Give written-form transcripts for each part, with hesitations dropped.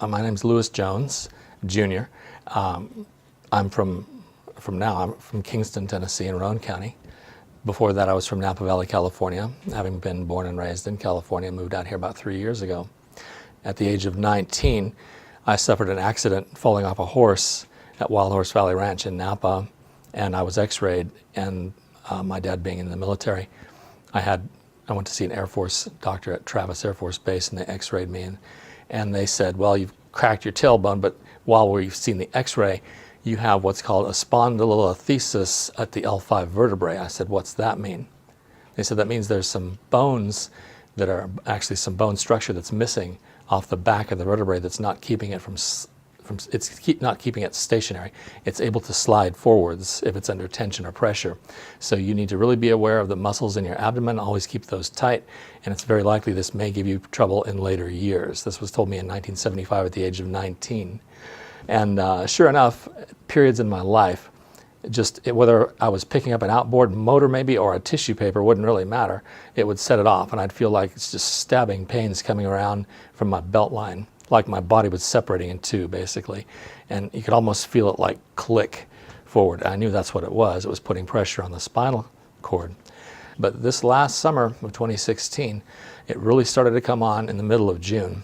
My name's Louis Jones, Jr. I'm from Kingston, Tennessee in Roane County. Before that I was from Napa Valley, California. Having been born and raised in California, moved out here about 3 years ago. At the age of 19, I suffered an accident falling off a horse at Wild Horse Valley Ranch in Napa, and I was x-rayed, and my dad being in the military, I went to see an Air Force doctor at Travis Air Force Base, and they x-rayed me, and they said, well, you've cracked your tailbone, but while we've seen the x-ray, you have what's called a spondylolisthesis at the L5 vertebrae. I said, what's that mean? They said that means there's some bones that are actually some bone structure that's missing off the back of the vertebrae that's not keeping it not keeping it stationary. It's able to slide forwards if it's under tension or pressure. So you need to really be aware of the muscles in your abdomen, always keep those tight, and it's very likely this may give you trouble in later years. This was told me in 1975 at the age of 19. And sure enough, periods in my life, whether I was picking up an outboard motor maybe or a tissue paper, wouldn't really matter. It would set it off, and I'd feel like it's just stabbing pains coming around from my belt line, like my body was separating in two, basically. And you could almost feel it like click forward. I knew that's what it was. It was putting pressure on the spinal cord. But this last summer of 2016, it really started to come on in the middle of June.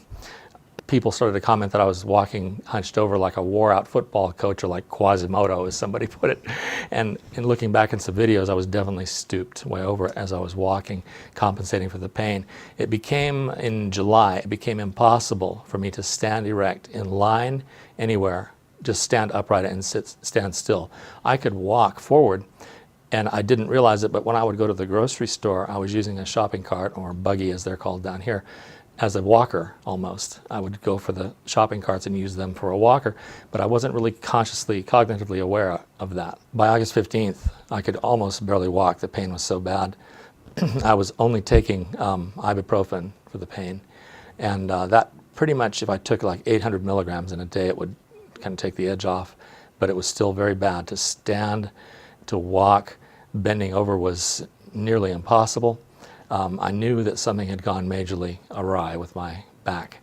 People started to comment that I was walking hunched over like a wore-out football coach, or like Quasimodo, as somebody put it. And in looking back in some videos, I was definitely stooped way over as I was walking, compensating for the pain. In July, it became impossible for me to stand erect in line anywhere, just stand upright and stand still. I could walk forward, and I didn't realize it, but when I would go to the grocery store, I was using a shopping cart, or buggy as they're called down here, as a walker almost. I would go for the shopping carts and use them for a walker, but I wasn't really cognitively aware of that. By August 15th, I could almost barely walk. The pain was so bad. I was only taking ibuprofen for the pain, and that pretty much, if I took like 800 milligrams in a day, it would kind of take the edge off, but it was still very bad. To stand, to walk, bending over was nearly impossible. I knew that something had gone majorly awry with my back.